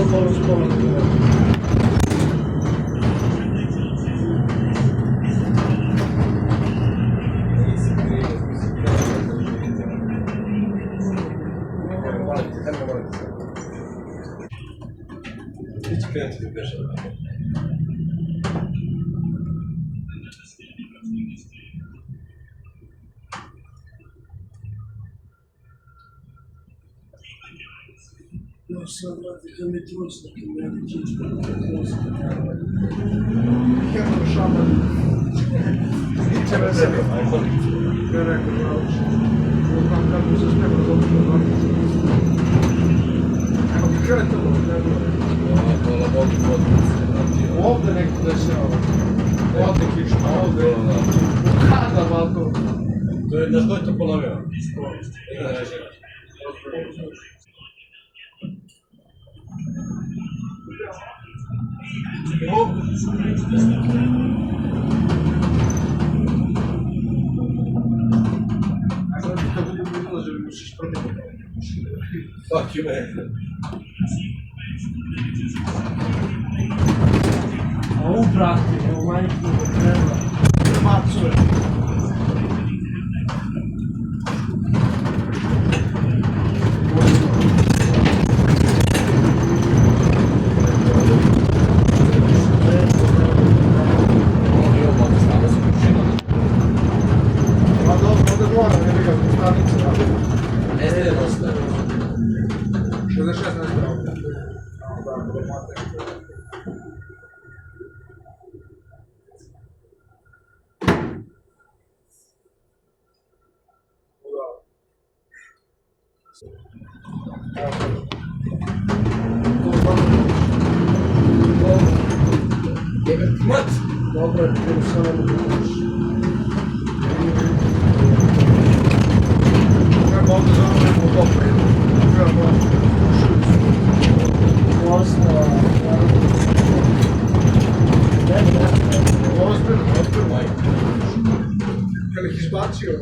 Vukov Spomenik. Hiç kreatif bir şey. Yoksa da metroçla kimler ikinci Jedno šaman. Čeve sebe. Ja rekao, ne znam kako se spremno za ovo. Evo ti kretalo, ne bilo. Hvala Bogu, Ovde neko da se ovde kišno, ovde. Kada malo. to je, znaš ko je to polovio? Ina Režina. A sad kad budemo izlazili, musiš promijeniti. Svaki me. A u prati, evo majku treba. Macuje. Mat! Dobro je, bilo samo da budeš. Treba ovdje za ono neko dobro. Treba Osnova, ozbiljno. Kad ih izbacio.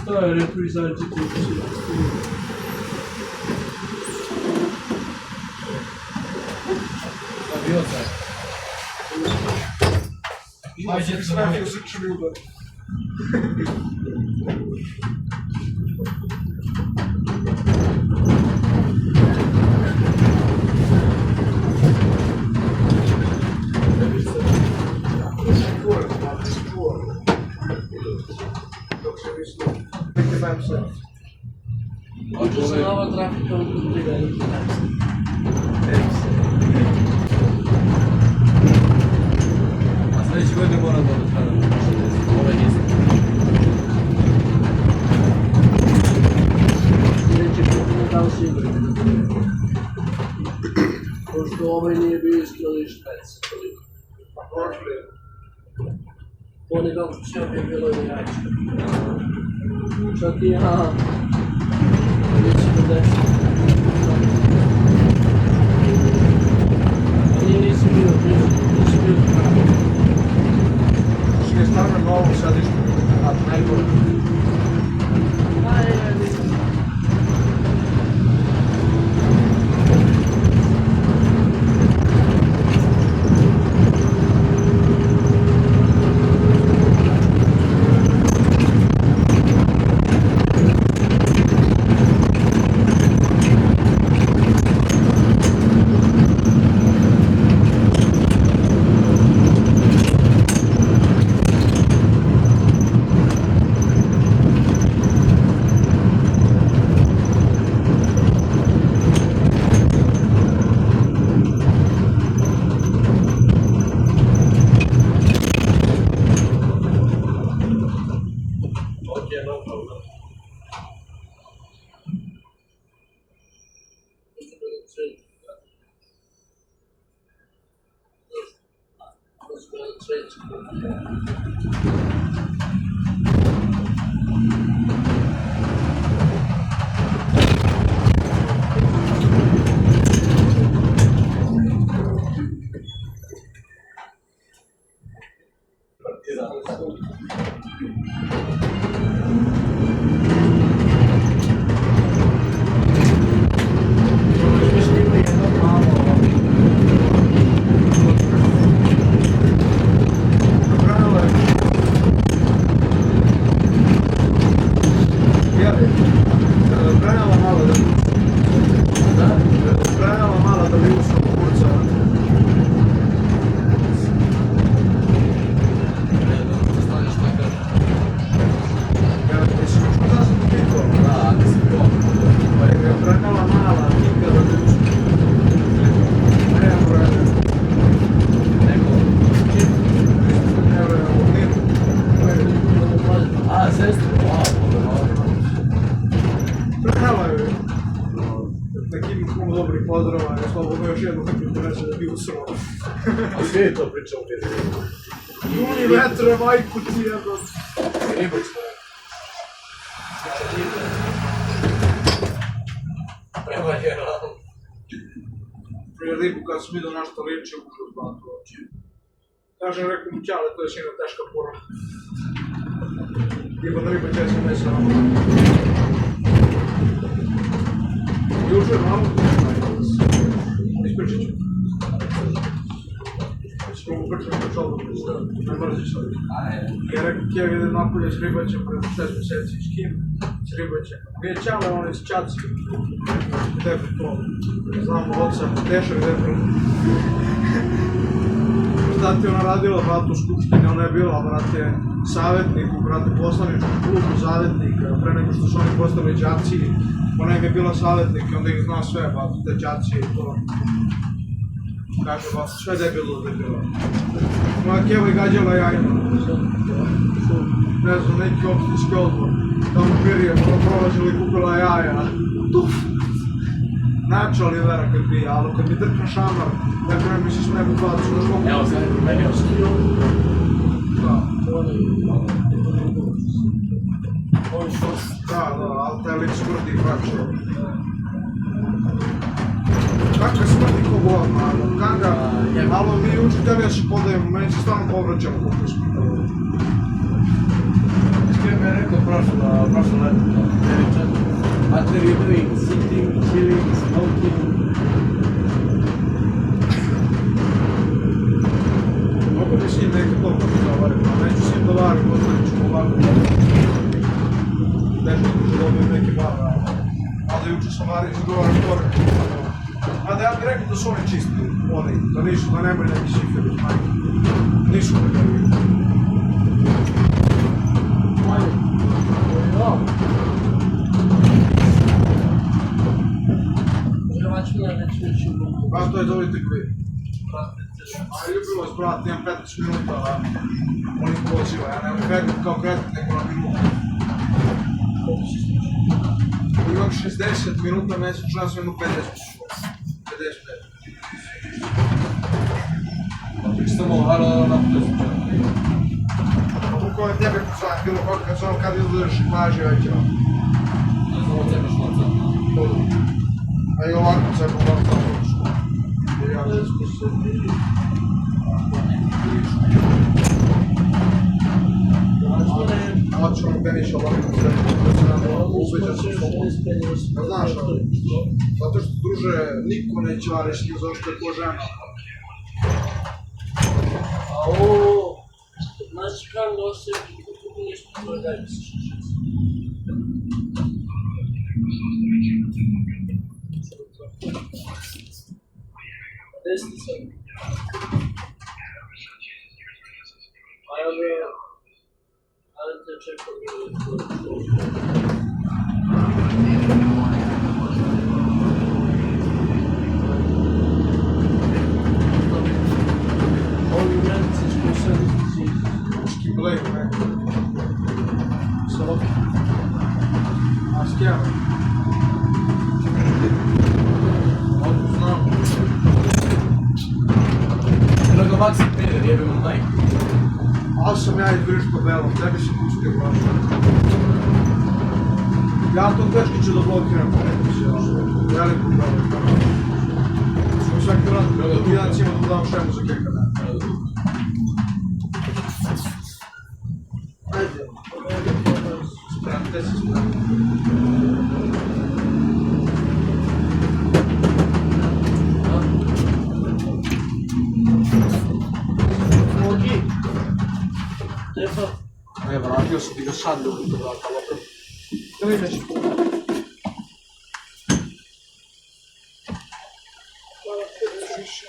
stoje, rekao izađite u svijetu. Bio sam. Ajde, sve fizični udar. Hoće se nova trafika ukriti veliki taksi. A sljedeći godin moram da odstavim. Ove nisam. Sljedeći put ne dao sigurno. Pošto ovaj nije bio iskrali špec. On je dao sve bi bilo i jače. Čak i ja. Nisi bio pravi. Što je stvarno novo sedište, a najgore. dobri pozdrava, jer slobodno još jednu takvu interese da bi usro. A sve je to pričao u vidu. Juni vetre, majku ti jedno. Ribač to je. Prema generalno. Prije ribu kad sam vidio na što liči, užas bato oči. Kažem, rekao mu ćale, to je sino teška pora. Iba da riba često ne sam. Jučer malo, ispričat ću. Smo mu pričali na čolu, ne mrziš sad. Ja rekao, Kijev ide napolje s ribaćem pred 6 meseci, s kim? S ribaćem. Gdje je ćale, on je s Čaci. Gde bi to? Znamo oca, Teša gde bi. Šta ti ona radila, brate, u Skupštini, ona je bila, brate, savjetnik, brate, poslaničku klubu savjetnika, pre nego što su oni postali đaci, ona im je bila savjetnik i onda ih zna sve, brate, te đaci i to. Kaže, brate, sve debilo. Moja Kjeva je gađala jajima. Ne znam, neki opštinski odbor, tamo Pirije, ona prolazila i kupila jaja. Tuf! Načali vera kad bi, ali kad mi drkne šamar, neko ne misliš nebu bacu, znaš mogu... Evo sad je promenio stil. Da. Ovo je šos. Da, ali taj lik smrdi i vraća. Kakve smrdi ko govna, kanga, ali mi učitelji ja se podajemo, meni se stvarno povraćamo kako smo. Sve mi je rekao prošlo leto, Veričan. What are you doing? Sitting, chilling, smoking? Mogu bi s njim neke toliko da varim, a neću s njim da varim, ostavit ću ovako. Nešto ću dobiti neke bare, ali juče sam vario i govorim gore. A da ja bih rekao da su oni čisti, oni, da nisu, da nemaju neki šiferi, majke. Nisu mi da vidim. Pa to je dovolite koji. A ljubilo je brat, imam 15 minuta, oni poziva, ja nemam kredit kao kredit, nego na minutu. Imam 60 minuta mesečno, ja sam imam 50 minuta. 55. Ti što malo hvala na putezu. Vukov je tebe poslati, bilo kako kad sam kad izgledaš i plaži, ja ću. Ne znam, od sebe šlaca. A i ovako se pogledam za uličku. Jer ja ne znam se vidi. Hoćemo peniš ovako da se nam ubeđa sa sobom. Ne znaš ali? Zato što druže, niko neće variš njim zašto je ko žena. A ovo, znači kam nose, kako nešto to daj mi se šešest. Desni sam. Ali te čekam. Ovi urednici smo sad izlici. Škiblej, ne? Saloki. A s kjama? Ovdje znam. Drago Maksi peder, jebim u najku. Ali sam ja izbriš po belom, tebi si pustio vaša. Ja to teški ću da blokiram, ne ti se još. Veliko belom. Smo svaki rad, jedan cima da dam šemu za kekada. Ajde. Spremte se, spremte. Mogi. Treba. Ne, vratio sam ti ga sad ljubim da vrata, lopet. Da li nešto? Hvala te više.